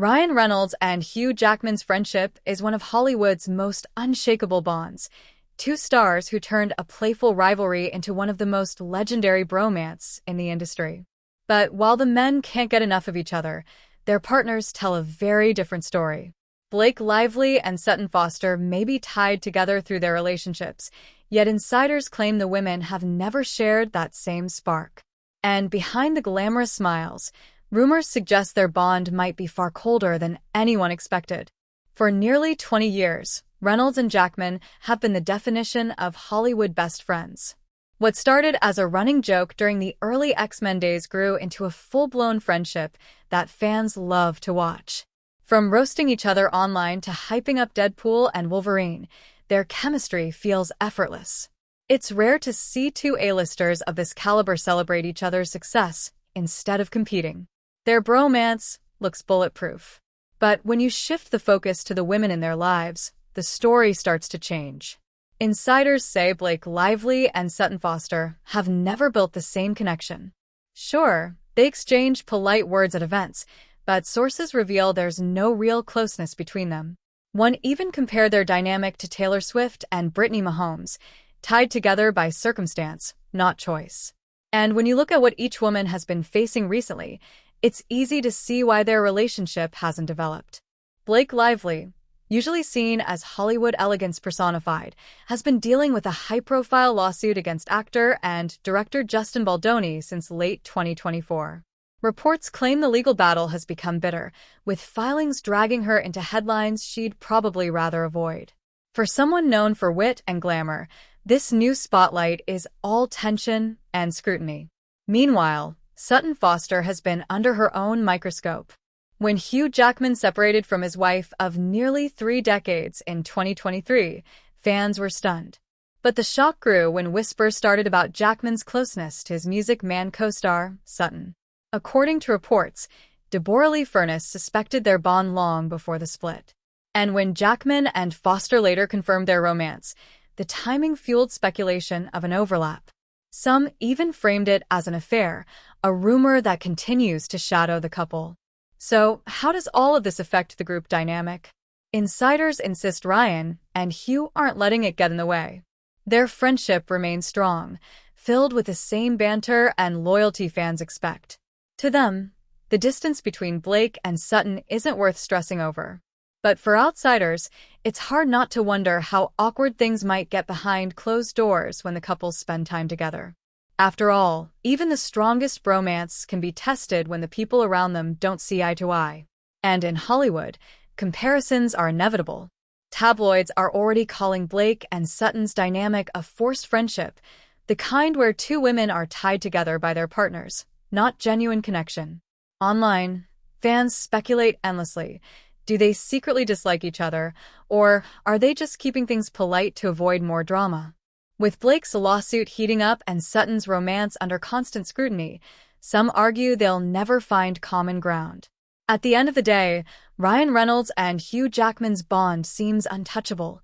Ryan Reynolds and Hugh Jackman's friendship is one of Hollywood's most unshakable bonds. Two stars who turned a playful rivalry into one of the most legendary bromance in the industry. But while the men can't get enough of each other, their partners tell a very different story. Blake Lively and Sutton Foster may be tied together through their relationships, yet insiders claim the women have never shared that same spark. And behind the glamorous smiles, rumors suggest their bond might be far colder than anyone expected. For nearly 20 years, Reynolds and Jackman have been the definition of Hollywood best friends. What started as a running joke during the early X-Men days grew into a full-blown friendship that fans love to watch. From roasting each other online to hyping up Deadpool and Wolverine, their chemistry feels effortless. It's rare to see two A-listers of this caliber celebrate each other's success instead of competing. Their bromance looks bulletproof. But when you shift the focus to the women in their lives, the story starts to change. Insiders say Blake Lively and Sutton Foster have never built the same connection. Sure, they exchange polite words at events, but sources reveal there's no real closeness between them. One even compared their dynamic to Taylor Swift and Brittany Mahomes, tied together by circumstance, not choice. And when you look at what each woman has been facing recently, it's easy to see why their relationship hasn't developed. Blake Lively, usually seen as Hollywood elegance personified, has been dealing with a high-profile lawsuit against actor and director Justin Baldoni since late 2024. Reports claim the legal battle has become bitter, with filings dragging her into headlines she'd probably rather avoid. For someone known for wit and glamour, this new spotlight is all tension and scrutiny. Meanwhile, Sutton Foster has been under her own microscope. When Hugh Jackman separated from his wife of nearly 3 decades in 2023, fans were stunned. But the shock grew when whispers started about Jackman's closeness to his Music Man co-star, Sutton. According to reports, Deborah Lee Furness suspected their bond long before the split. And when Jackman and Foster later confirmed their romance, the timing fueled speculation of an overlap. Some even framed it as an affair, a rumor that continues to shadow the couple. So, how does all of this affect the group dynamic? Insiders insist Ryan and Hugh aren't letting it get in the way. Their friendship remains strong, filled with the same banter and loyalty fans expect. To them, the distance between Blake and Sutton isn't worth stressing over. But for outsiders, it's hard not to wonder how awkward things might get behind closed doors when the couples spend time together. After all, even the strongest bromance can be tested when the people around them don't see eye to eye. And in Hollywood, comparisons are inevitable. Tabloids are already calling Blake and Sutton's dynamic a forced friendship, the kind where two women are tied together by their partners, not genuine connection. Online, fans speculate endlessly. Do they secretly dislike each other, or are they just keeping things polite to avoid more drama? With Blake's lawsuit heating up and Sutton's romance under constant scrutiny, some argue they'll never find common ground. At the end of the day, Ryan Reynolds and Hugh Jackman's bond seems untouchable.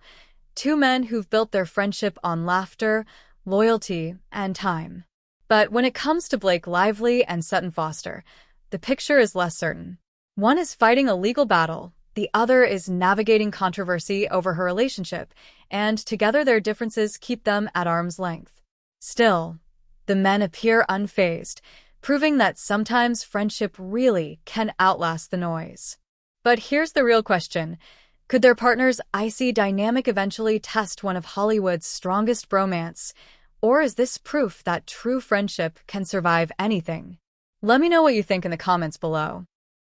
Two men who've built their friendship on laughter, loyalty, and time. But when it comes to Blake Lively and Sutton Foster, the picture is less certain. One is fighting a legal battle, the other is navigating controversy over her relationship, and together their differences keep them at arm's length. Still, the men appear unfazed, proving that sometimes friendship really can outlast the noise. But here's the real question. Could their partner's icy dynamic eventually test one of Hollywood's strongest bromance? Or is this proof that true friendship can survive anything? Let me know what you think in the comments below.